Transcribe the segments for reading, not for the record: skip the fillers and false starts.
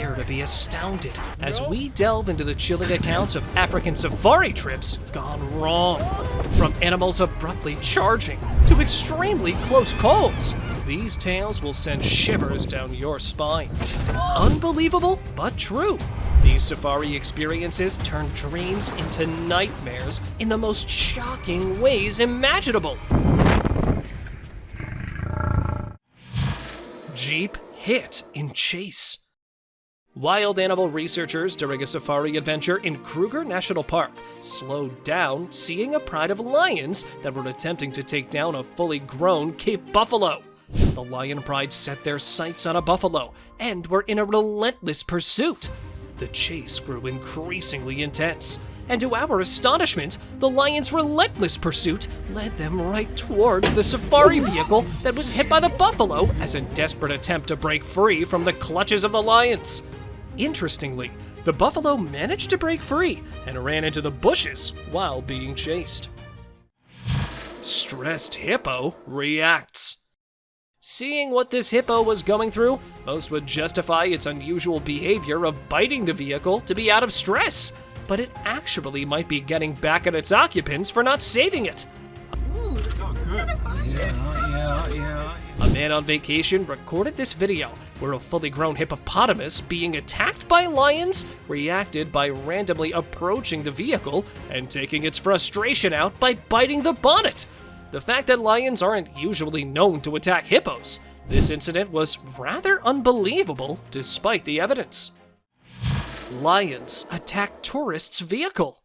prepare to be astounded as we delve into the chilling accounts of African safari trips gone wrong. From animals abruptly charging to extremely close calls, these tales will send shivers down your spine. Unbelievable, but true. These safari experiences turn dreams into nightmares in the most shocking ways imaginable. Jeep hit in chase. Wild animal researchers during a safari adventure in Cougar National Park slowed down seeing a pride of lions that were attempting to take down a fully grown Cape buffalo. The lion pride set their sights on a buffalo and were in a relentless pursuit. The chase grew increasingly intense, and to our astonishment, the lion's relentless pursuit led them right towards the safari vehicle that was hit by the buffalo as a desperate attempt to break free from the clutches of the lions. Interestingly, the buffalo managed to break free and ran into the bushes while being chased. Stressed hippo reacts. Seeing what this hippo was going through, most would justify its unusual behavior of biting the vehicle to be out of stress, but it actually might be getting back at its occupants for not saving it. A man on vacation recorded this video where a fully grown hippopotamus being attacked by lions reacted by randomly approaching the vehicle and taking its frustration out by biting the bonnet. The fact that lions aren't usually known to attack hippos, this incident was rather unbelievable despite the evidence. Lions attack tourists' vehicle.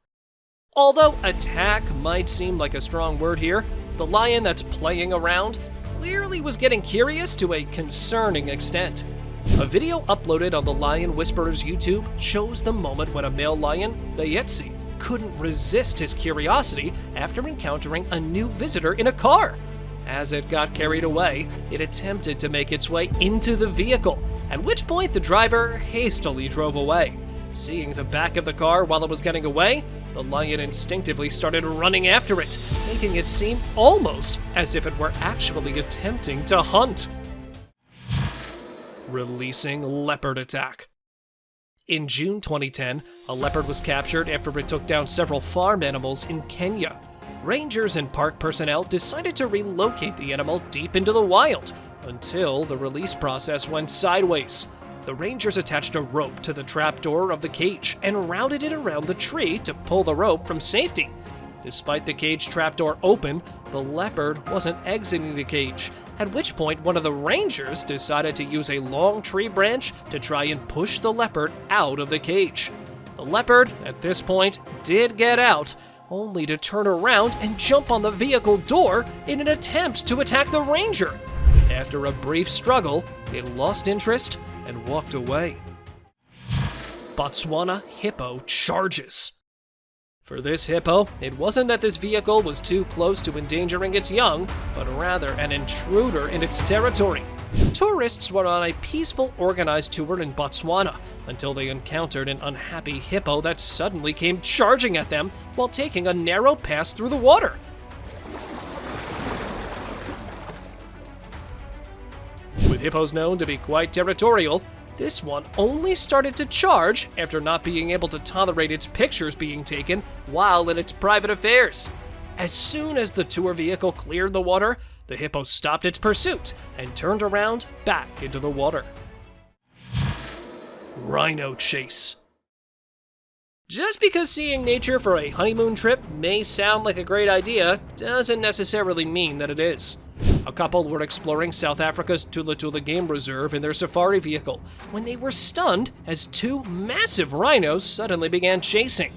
Although attack might seem like a strong word here, the lion that's playing around clearly was getting curious to a concerning extent. A video uploaded on the Lion Whisperer's YouTube shows the moment when a male lion, the Yetzi, couldn't resist his curiosity after encountering a new visitor in a car. As it got carried away, it attempted to make its way into the vehicle, at which point the driver hastily drove away. Seeing the back of the car while it was getting away, the lion instinctively started running after it, making it seem almost as if it were actually attempting to hunt. Releasing leopard attack. In June 2010, a leopard was captured after it took down several farm animals in Kenya. Rangers and park personnel decided to relocate the animal deep into the wild until the release process went sideways. The rangers attached a rope to the trapdoor of the cage and routed it around the tree to pull the rope from safety. Despite the cage trapdoor open, the leopard wasn't exiting the cage, at which point one of the rangers decided to use a long tree branch to try and push the leopard out of the cage. The leopard, at this point, did get out, only to turn around and jump on the vehicle door in an attempt to attack the ranger. After a brief struggle, it lost interest and walked away. Botswana Hippo Charges. For this hippo, it wasn't that this vehicle was too close to endangering its young, but rather an intruder in its territory. Tourists were on a peaceful, organized tour in Botswana until they encountered an unhappy hippo that suddenly came charging at them while taking a narrow pass through the water. With hippos known to be quite territorial, this one only started to charge after not being able to tolerate its pictures being taken while in its private affairs. As soon as the tour vehicle cleared the water, the hippo stopped its pursuit and turned around back into the water. Rhino Chase. Just because seeing nature for a honeymoon trip may sound like a great idea doesn't necessarily mean that it is. A couple were exploring South Africa's Tula Tula Game Reserve in their safari vehicle when they were stunned as two massive rhinos suddenly began chasing.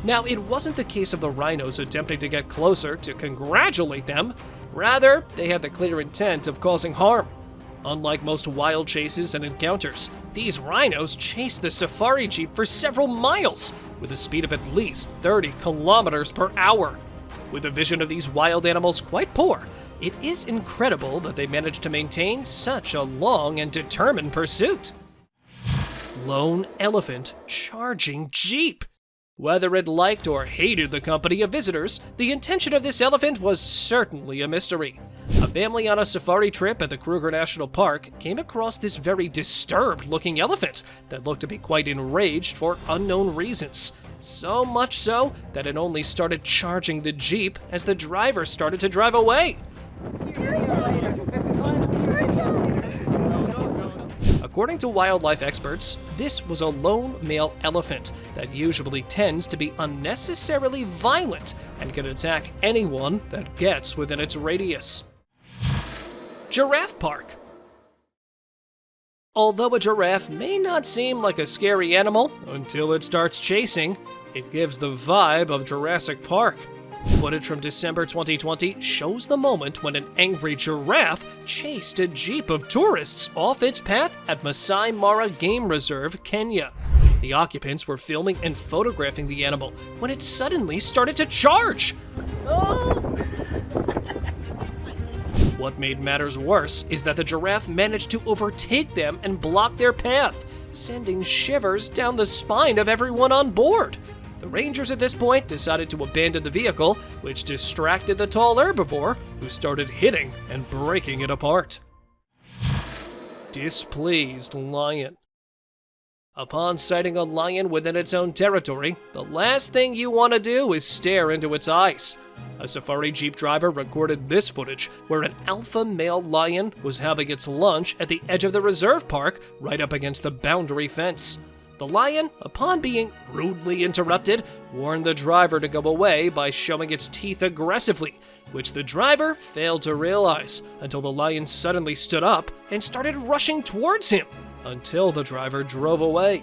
Now, it wasn't the case of the rhinos attempting to get closer to congratulate them. Rather, they had the clear intent of causing harm. Unlike most wild chases and encounters, these rhinos chased the safari jeep for several miles with a speed of at least 30 kilometers per hour. With the vision of these wild animals quite poor, it is incredible that they managed to maintain such a long and determined pursuit. Lone elephant charging jeep. Whether it liked or hated the company of visitors, the intention of this elephant was certainly a mystery. A family on a safari trip at the Cougar National Park came across this very disturbed-looking elephant that looked to be quite enraged for unknown reasons. So much so that it only started charging the Jeep as the driver started to drive away. According to wildlife experts, this was a lone male elephant that usually tends to be unnecessarily violent and can attack anyone that gets within its radius. Giraffe Park. Although a giraffe may not seem like a scary animal until it starts chasing, it gives the vibe of Jurassic Park. Footage from December 2020 shows the moment when an angry giraffe chased a jeep of tourists off its path at Masai Mara Game Reserve, Kenya. The occupants were filming and photographing the animal when it suddenly started to charge. What made matters worse is that the giraffe managed to overtake them and block their path, sending shivers down the spine of everyone on board. The rangers at this point decided to abandon the vehicle, which distracted the tall herbivore, who started hitting and breaking it apart. Displeased lion. Upon sighting a lion within its own territory, the last thing you want to do is stare into its eyes. A safari jeep driver recorded this footage where an alpha male lion was having its lunch at the edge of the reserve park right up against the boundary fence. The lion, upon being rudely interrupted, warned the driver to go away by showing its teeth aggressively, which the driver failed to realize until the lion suddenly stood up and started rushing towards him, until the driver drove away.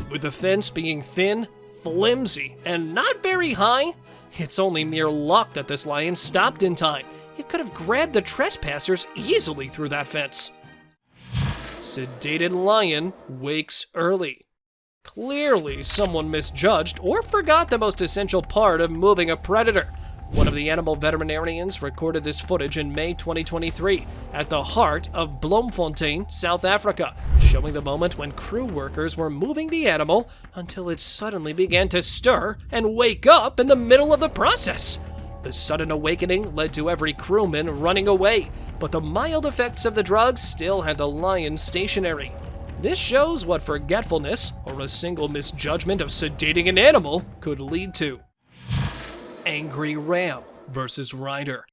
With the fence being thin, flimsy, and not very high, it's only mere luck that this lion stopped in time. It could have grabbed the trespassers easily through that fence. Sedated lion wakes early. Clearly, someone misjudged or forgot the most essential part of moving a predator. One of the animal veterinarians recorded this footage in May 2023 at the heart of Bloemfontein, South Africa, showing the moment when crew workers were moving the animal until it suddenly began to stir and wake up in the middle of the process. The sudden awakening led to every crewman running away, but the mild effects of the drug still had the lion stationary. This shows what forgetfulness or a single misjudgment of sedating an animal could lead to. Angry ram versus rider.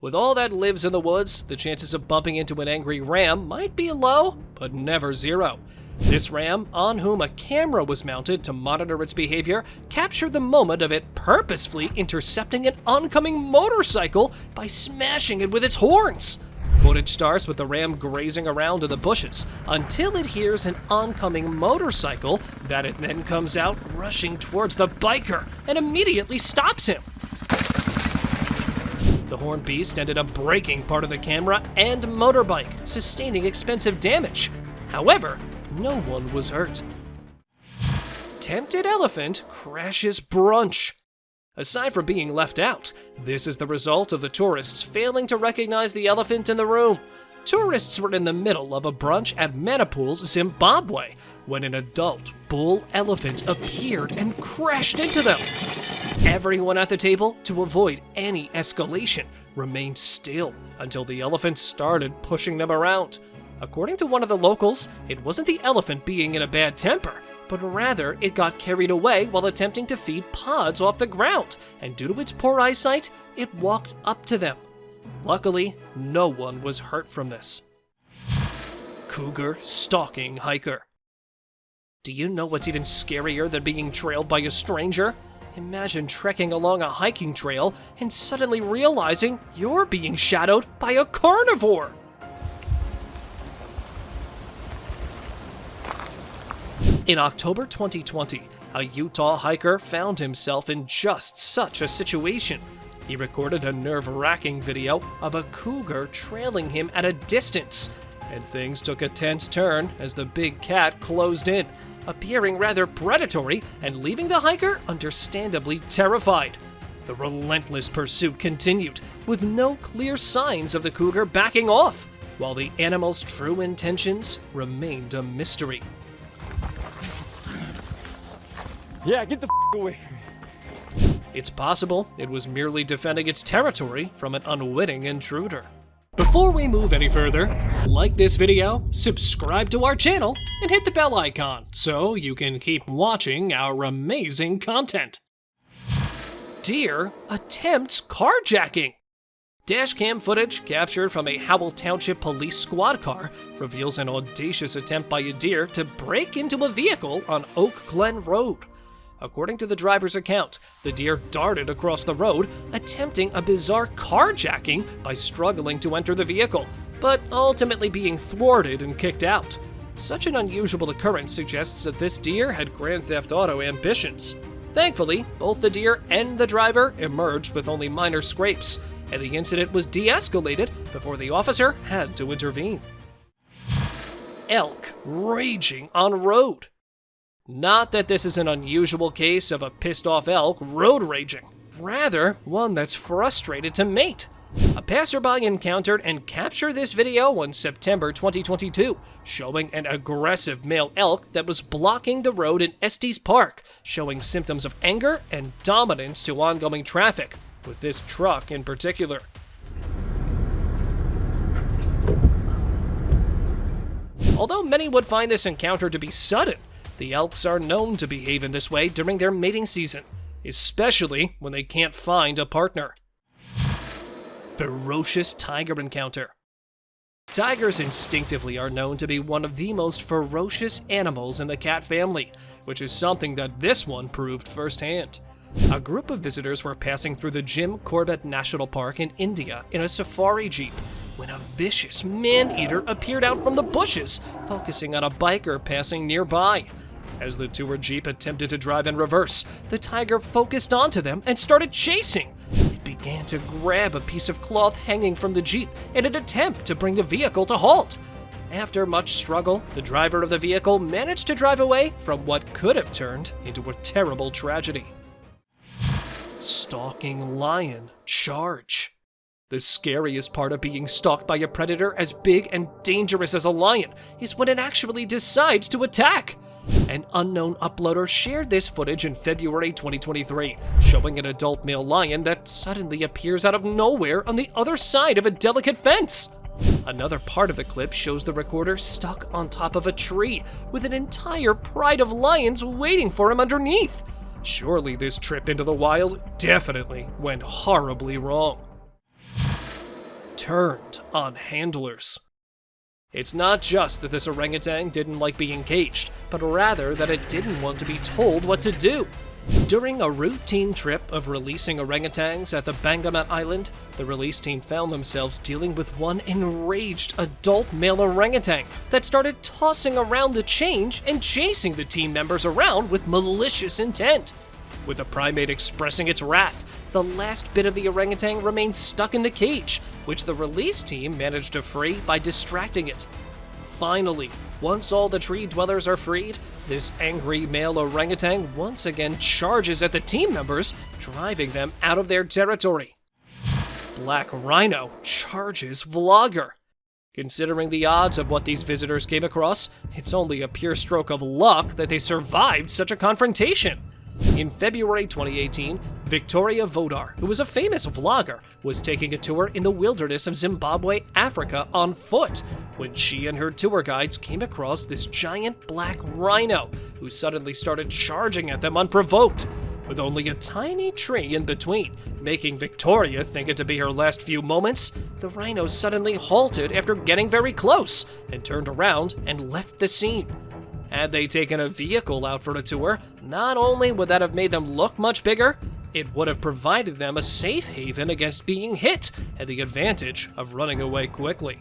With all that lives in the woods, the chances of bumping into an angry ram might be low, but never zero. This ram, on whom a camera was mounted to monitor its behavior, captured the moment of it purposefully intercepting an oncoming motorcycle by smashing it with its horns. Footage starts with the ram grazing around in the bushes until it hears an oncoming motorcycle that it then comes out rushing towards the biker and immediately stops him. The horned beast ended up breaking part of the camera and motorbike, sustaining expensive damage. However, no one was hurt. Tempted elephant crashes brunch. Aside from being left out, this is the result of the tourists failing to recognize the elephant in the room. Tourists were in the middle of a brunch at Manipul's, Zimbabwe, when an adult bull elephant appeared and crashed into them. Everyone at the table, to avoid any escalation, remained still until the elephant started pushing them around. According to one of the locals, it wasn't the elephant being in a bad temper, but rather it got carried away while attempting to feed pods off the ground, and due to its poor eyesight, it walked up to them. Luckily, no one was hurt from this. Cougar Stalking hiker. Do you know what's even scarier than being trailed by a stranger? Imagine trekking along a hiking trail and suddenly realizing you're being shadowed by a carnivore. In October 2020, a Utah hiker found himself in just such a situation. He recorded a nerve-wracking video of a cougar trailing him at a distance, and things took a tense turn as the big cat closed in, appearing rather predatory and leaving the hiker understandably terrified. The relentless pursuit continued, with no clear signs of the cougar backing off. while the animal's true intentions remained a mystery. Yeah, get the away from me. It's possible it was merely defending its territory from an unwitting intruder. Before we move any further, like this video, subscribe to our channel, and hit the bell icon so you can keep watching our amazing content. Deer attempts carjacking. Dashcam footage captured from a Howell Township Police Squad car reveals an audacious attempt by a deer to break into a vehicle on Oak Glen Road. According to the driver's account, the deer darted across the road, attempting a bizarre carjacking by struggling to enter the vehicle, but ultimately being thwarted and kicked out. Such an unusual occurrence suggests that this deer had Grand Theft Auto ambitions. Thankfully, both the deer and the driver emerged with only minor scrapes, and the incident was de-escalated before the officer had to intervene. Elk raging on road. Not that this is an unusual case of a pissed-off elk road raging, rather one that's frustrated to mate. A passerby encountered and captured this video on September 2022, showing an aggressive male elk that was blocking the road in Estes Park, showing symptoms of anger and dominance to ongoing traffic, with this truck in particular. Although many would find this encounter to be sudden, the elks are known to behave in this way during their mating season, especially when they can't find a partner. Ferocious tiger encounter. Tigers instinctively are known to be one of the most ferocious animals in the cat family, which is something that this one proved firsthand. A group of visitors were passing through the Jim Corbett National Park in India in a safari jeep when a vicious man-eater appeared out from the bushes, focusing on a biker passing nearby. As the tour jeep attempted to drive in reverse, the tiger focused onto them and started chasing. It began to grab a piece of cloth hanging from the jeep in an attempt to bring the vehicle to halt. After much struggle, the driver of the vehicle managed to drive away from what could have turned into a terrible tragedy. Stalking lion charge. The scariest part of being stalked by a predator as big and dangerous as a lion is when it actually decides to attack. An unknown uploader shared this footage in February 2023, showing an adult male lion that suddenly appears out of nowhere on the other side of a delicate fence. Another part of the clip shows the recorder stuck on top of a tree, with an entire pride of lions waiting for him underneath. Surely this trip into the wild definitely went horribly wrong. Turned on handlers. It's not just that this orangutan didn't like being caged, but rather that it didn't want to be told what to do. During a routine trip of releasing orangutans at the Bangamat Island, the release team found themselves dealing with one enraged adult male orangutan that started tossing around the change and chasing the team members around with malicious intent. With the primate expressing its wrath, the last bit of the orangutan remained stuck in the cage, which the release team managed to free by distracting it. Finally, once all the tree dwellers are freed, this angry male orangutan once again charges at the team members, driving them out of their territory. Black Rhino Charges vlogger. Considering the odds of what these visitors came across, it's only a pure stroke of luck that they survived such a confrontation. In February 2018, Victoria Vodar, who was a famous vlogger, was taking a tour in the wilderness of Zimbabwe, Africa on foot, when she and her tour guides came across this giant black rhino, who suddenly started charging at them unprovoked. With only a tiny tree in between, making Victoria think it to be her last few moments, the rhino suddenly halted after getting very close, and turned around and left the scene. Had they taken a vehicle out for a tour, not only would that have made them look much bigger, it would have provided them a safe haven against being hit and the advantage of running away quickly.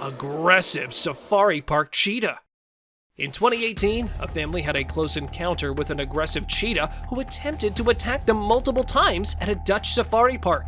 Aggressive safari park cheetah. In 2018, a family had a close encounter with an aggressive cheetah who attempted to attack them multiple times at a Dutch safari park.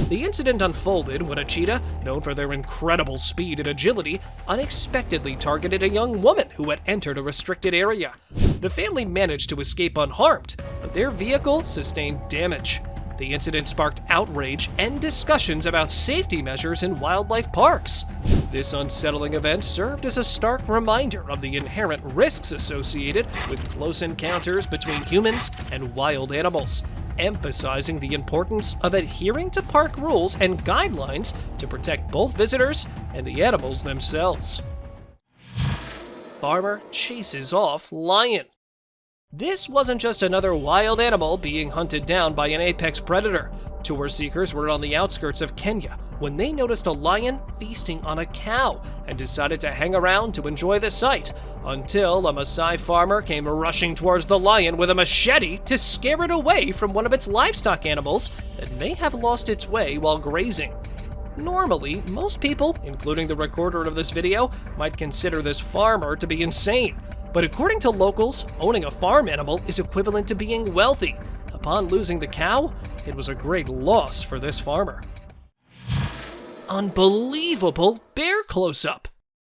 The incident unfolded when a cheetah, known for their incredible speed and agility, unexpectedly targeted a young woman who had entered a restricted area. The family managed to escape unharmed, but their vehicle sustained damage. The incident sparked outrage and discussions about safety measures in wildlife parks. This unsettling event served as a stark reminder of the inherent risks associated with close encounters between humans and wild animals, emphasizing the importance of adhering to park rules and guidelines to protect both visitors and the animals themselves. Farmer chases off lion. This wasn't just another wild animal being hunted down by an apex predator. Tour seekers were on the outskirts of Kenya when they noticed a lion feasting on a cow and decided to hang around to enjoy the sight, until a Maasai farmer came rushing towards the lion with a machete to scare it away from one of its livestock animals that may have lost its way while grazing. Normally, most people, including the recorder of this video, might consider this farmer to be insane. But according to locals, owning a farm animal is equivalent to being wealthy. Upon losing the cow, it was a great loss for this farmer. Unbelievable bear close-up.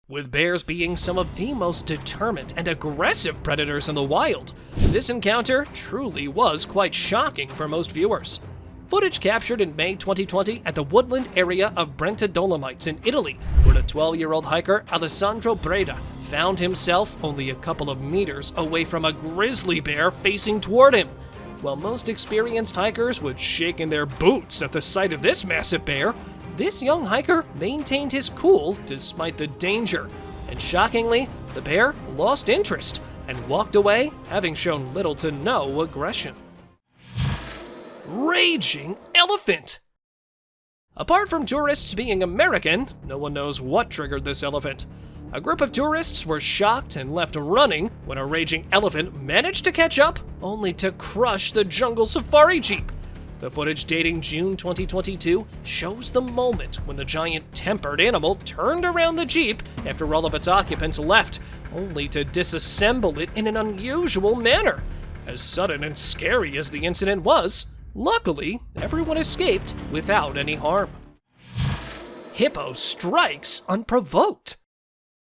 With bears being some of the most determined and aggressive predators in the wild, this encounter truly was quite shocking for most viewers. Footage captured in May 2020 at the woodland area of Brenta Dolomites in Italy, where the 12-year-old hiker Alessandro Breda found himself only a couple of meters away from a grizzly bear facing toward him. While most experienced hikers would shake in their boots at the sight of this massive bear, this young hiker maintained his cool despite the danger, and shockingly, the bear lost interest and walked away, having shown little to no aggression. Raging elephant! Apart from tourists being American, no one knows what triggered this elephant. A group of tourists were shocked and left running when a raging elephant managed to catch up, only to crush the jungle safari jeep. The footage dating June 2022 shows the moment when the giant tempered animal turned around the jeep after all of its occupants left, only to disassemble it in an unusual manner. As sudden and scary as the incident was, luckily, everyone escaped without any harm. Hippo strikes unprovoked.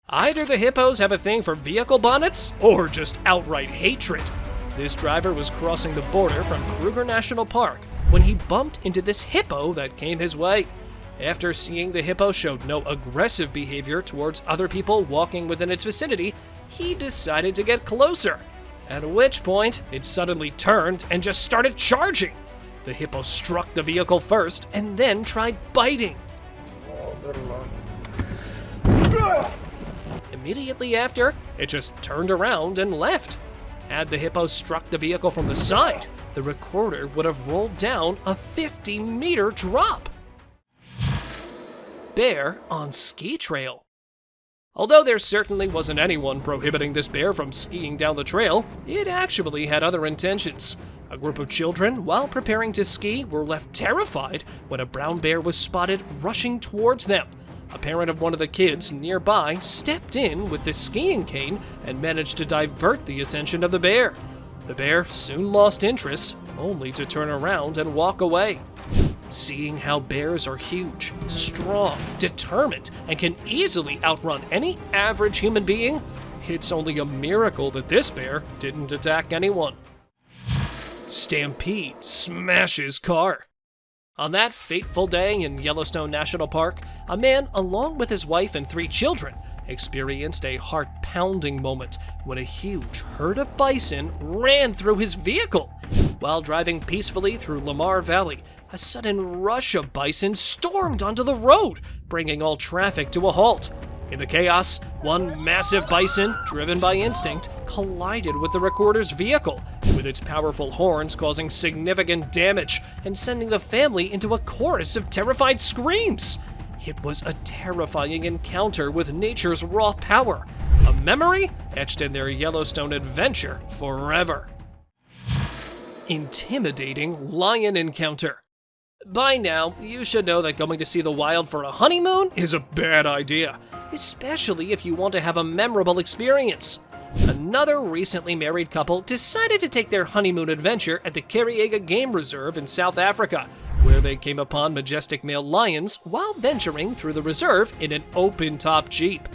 Either the hippos have a thing for vehicle bonnets, or just outright hatred. This driver was crossing the border from Kruger National Park when he bumped into this hippo that came his way. After seeing the hippo showed no aggressive behavior towards other people walking within its vicinity, he decided to get closer. At which point, it suddenly turned and just started charging. The hippo struck the vehicle first and then tried biting. Immediately after, it just turned around and left. Had the hippo struck the vehicle from the side, the recorder would have rolled down a 50-meter drop. Bear on ski trail. Although there certainly wasn't anyone prohibiting this bear from skiing down the trail, it actually had other intentions. A group of children, while preparing to ski, were left terrified when a brown bear was spotted rushing towards them. A parent of one of the kids nearby stepped in with the skiing cane and managed to divert the attention of the bear. The bear soon lost interest, only to turn around and walk away. Seeing how bears are huge, strong, determined, and can easily outrun any average human being, it's only a miracle that this bear didn't attack anyone. Stampede smashes car. On that fateful day in Yellowstone National Park, a man, along with his wife and 3 children, experienced a heart-pounding moment when a huge herd of bison ran through his vehicle. While driving peacefully through Lamar Valley, a sudden rush of bison stormed onto the road, bringing all traffic to a halt. In the chaos, one massive bison, driven by instinct, collided with the recorder's vehicle, with its powerful horns causing significant damage and sending the family into a chorus of terrified screams. It was a terrifying encounter with nature's raw power, a memory etched in their Yellowstone adventure forever. Intimidating lion encounter. By now, you should know that going to see the wild for a honeymoon is a bad idea, especially if you want to have a memorable experience. Another recently married couple decided to take their honeymoon adventure at the Carjacking Game Reserve in South Africa, where they came upon majestic male lions while venturing through the reserve in an open-top Jeep.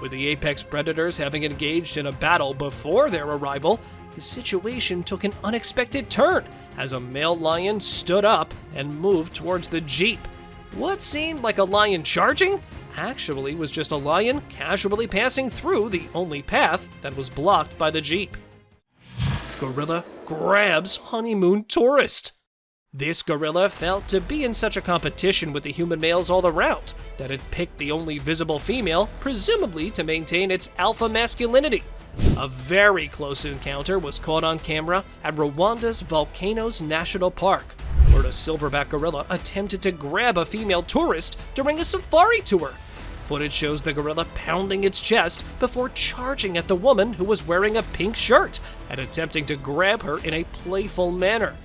With the apex predators having engaged in a battle before their arrival, the situation took an unexpected turn as a male lion stood up and moved towards the Jeep. What seemed like a lion charging actually was just a lion casually passing through the only path that was blocked by the Jeep. Gorilla grabs honeymoon tourist. This gorilla felt to be in such a competition with the human males all around that it picked the only visible female, presumably to maintain its alpha masculinity. A very close encounter was caught on camera at Rwanda's Volcanoes National Park, where a silverback gorilla attempted to grab a female tourist during a safari tour. Footage shows the gorilla pounding its chest before charging at the woman who was wearing a pink shirt and attempting to grab her in a playful manner.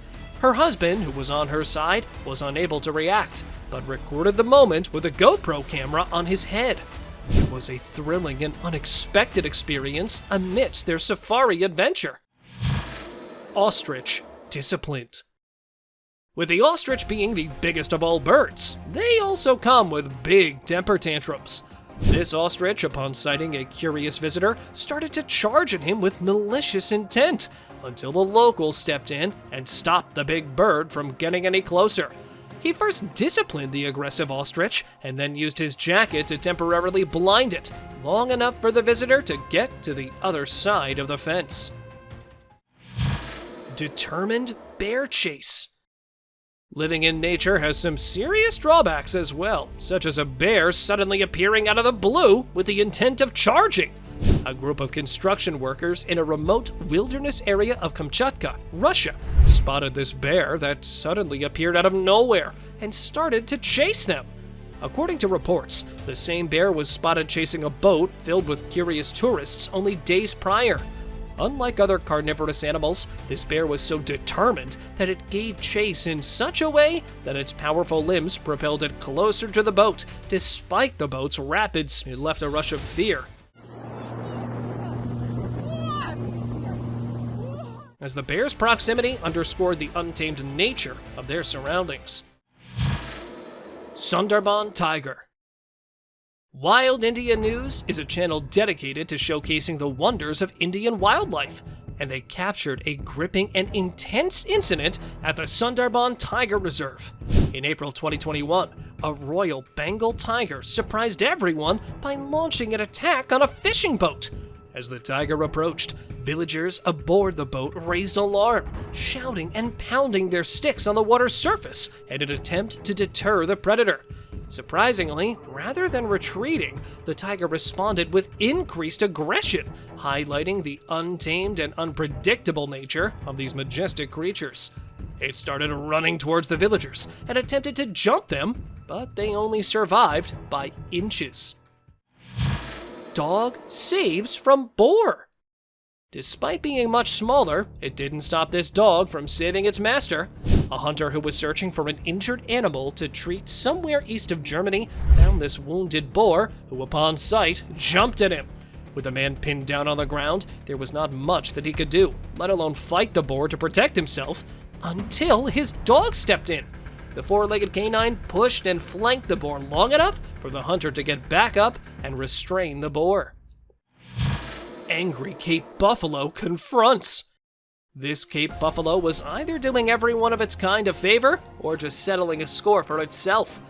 Her husband, who was on her side, was unable to react, but recorded the moment with a GoPro camera on his head. It was a thrilling and unexpected experience amidst their safari adventure. Ostrich Disciplined. With the ostrich being the biggest of all birds, they also come with big temper tantrums. This ostrich, upon sighting a curious visitor, started to charge at him with malicious intent, until the locals stepped in and stopped the big bird from getting any closer. He first disciplined the aggressive ostrich and then used his jacket to temporarily blind it, long enough for the visitor to get to the other side of the fence. Determined bear chase. Living in nature has some serious drawbacks as well, such as a bear suddenly appearing out of the blue with the intent of charging. A group of construction workers in a remote wilderness area of Kamchatka, Russia, spotted this bear that suddenly appeared out of nowhere and started to chase them. According to reports, the same bear was spotted chasing a boat filled with curious tourists only days prior. Unlike other carnivorous animals, this bear was so determined that it gave chase in such a way that its powerful limbs propelled it closer to the boat, despite the boat's rapid speed. It left a rush of fear as the bear's proximity underscored the untamed nature of their surroundings. Sunderban Tiger. Wild India News is a channel dedicated to showcasing the wonders of Indian wildlife, and they captured a gripping and intense incident at the Sunderban Tiger Reserve. In April 2021, a royal Bengal tiger surprised everyone by launching an attack on a fishing boat. As the tiger approached, villagers aboard the boat raised alarm, shouting and pounding their sticks on the water's surface in an attempt to deter the predator. Surprisingly, rather than retreating, the tiger responded with increased aggression, highlighting the untamed and unpredictable nature of these majestic creatures. It started running towards the villagers and attempted to jump them, but they only survived by inches. Dog saves from boar. Despite being much smaller, it didn't stop this dog from saving its master. A hunter who was searching for an injured animal to treat somewhere east of Germany found this wounded boar, who upon sight jumped at him. With the man pinned down on the ground, there was not much that he could do, let alone fight the boar to protect himself, until his dog stepped in. The four-legged canine pushed and flanked the boar long enough for the hunter to get back up and restrain the boar. Angry Cape buffalo confronts. This Cape buffalo was either doing everyone of its kind a favor or just settling a score for itself.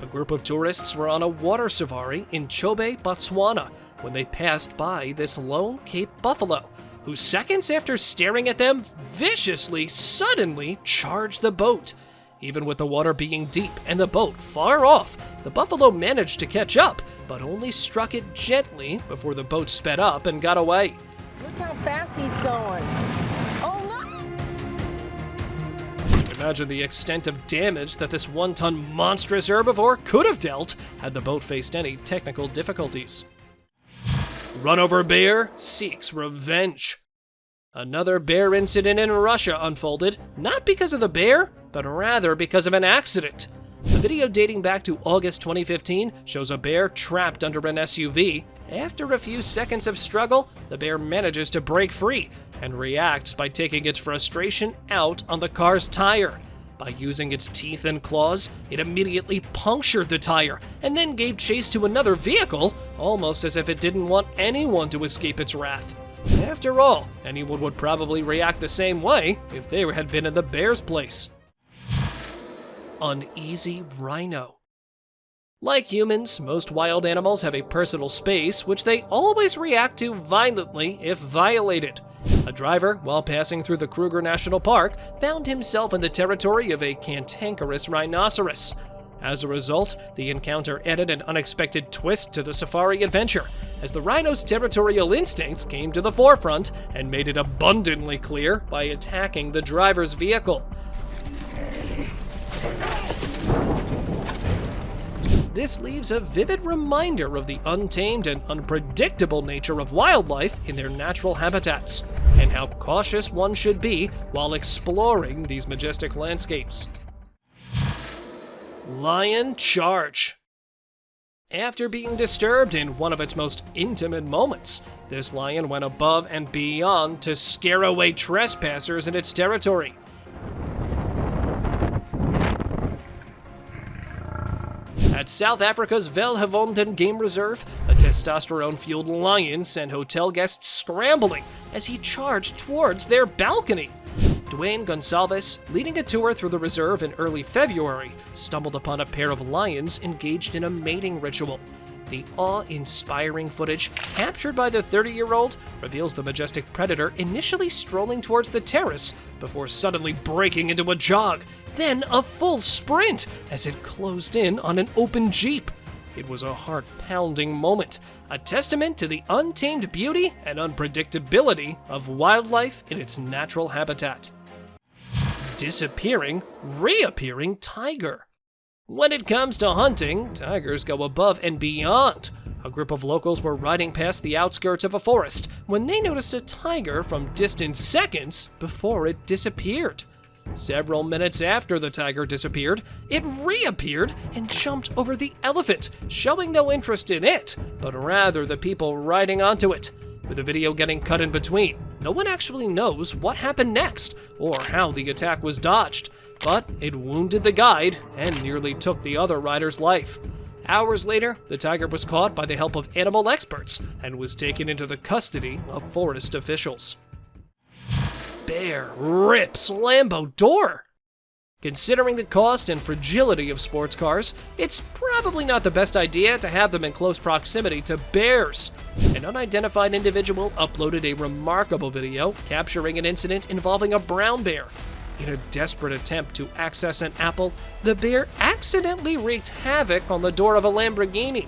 A group of tourists were on a water safari in Chobe, Botswana, when they passed by this lone Cape buffalo, who seconds after staring at them viciously, suddenly charged the boat. Even with the water being deep and the boat far off, the buffalo managed to catch up, but only struck it gently before the boat sped up and got away. Look how fast he's going. Oh no! Imagine the extent of damage that this one-ton monstrous herbivore could have dealt had the boat faced any technical difficulties. Run-over bear seeks revenge. Another bear incident in Russia unfolded, not because of the bear, but rather because of an accident. The video dating back to August 2015 shows a bear trapped under an SUV. After a few seconds of struggle, the bear manages to break free and reacts by taking its frustration out on the car's tire. By using its teeth and claws, it immediately punctured the tire and then gave chase to another vehicle, almost as if it didn't want anyone to escape its wrath. After all, anyone would probably react the same way if they had been in the bear's place. Uneasy rhino. Like humans, most wild animals have a personal space which they always react to violently if violated. A driver, while passing through the Cougar National Park, found himself in the territory of a cantankerous rhinoceros. As a result, the encounter added an unexpected twist to the safari adventure, as the rhino's territorial instincts came to the forefront and made it abundantly clear by attacking the driver's vehicle. This leaves a vivid reminder of the untamed and unpredictable nature of wildlife in their natural habitats, and how cautious one should be while exploring these majestic landscapes. Rhino Charge. After being disturbed in one of its most intimate moments, this lion went above and beyond to scare away trespassers in its territory. At South Africa's Welgevonden Game Reserve, a testosterone-fueled lion sent hotel guests scrambling as he charged towards their balcony. Dwayne Gonsalves, leading a tour through the reserve in early February, stumbled upon a pair of lions engaged in a mating ritual. The awe-inspiring footage captured by the 30-year-old reveals the majestic predator initially strolling towards the terrace before suddenly breaking into a jog, then a full sprint as it closed in on an open jeep. It was a heart-pounding moment, a testament to the untamed beauty and unpredictability of wildlife in its natural habitat. Disappearing, reappearing tiger. When it comes to hunting, tigers go above and beyond. A group of locals were riding past the outskirts of a forest when they noticed a tiger from distant seconds before it disappeared. Several minutes after the tiger disappeared, it reappeared and jumped over the elephant, showing no interest in it, but rather the people riding onto it. With the video getting cut in between, no one actually knows what happened next or how the attack was dodged, but it wounded the guide and nearly took the other rider's life. Hours later, the tiger was caught by the help of animal experts and was taken into the custody of forest officials. Bear rips Lambo door. Considering the cost and fragility of sports cars, it's probably not the best idea to have them in close proximity to bears. An unidentified individual uploaded a remarkable video capturing an incident involving a brown bear. In a desperate attempt to access an apple, the bear accidentally wreaked havoc on the door of a Lamborghini.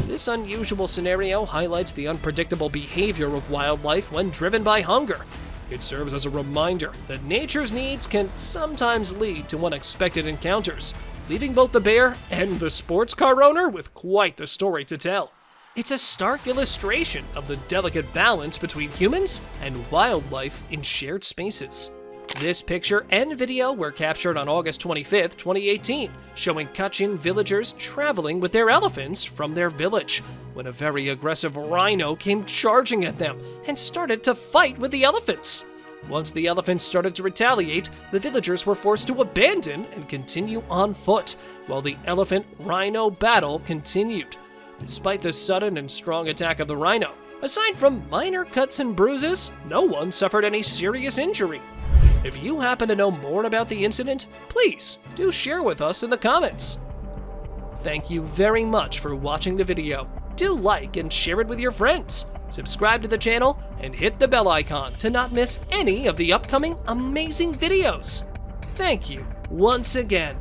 This unusual scenario highlights the unpredictable behavior of wildlife when driven by hunger. It serves as a reminder that nature's needs can sometimes lead to unexpected encounters, leaving both the bear and the sports car owner with quite the story to tell. It's a stark illustration of the delicate balance between humans and wildlife in shared spaces. This picture and video were captured on August 25th, 2018, showing Kachin villagers traveling with their elephants from their village, when a very aggressive rhino came charging at them and started to fight with the elephants. Once the elephants started to retaliate, the villagers were forced to abandon and continue on foot, while the elephant-rhino battle continued. Despite the sudden and strong attack of the rhino, aside from minor cuts and bruises, no one suffered any serious injury. If you happen to know more about the incident, please do share with us in the comments. Thank you very much for watching the video. Do like and share it with your friends. Subscribe to the channel and hit the bell icon to not miss any of the upcoming amazing videos. Thank you once again.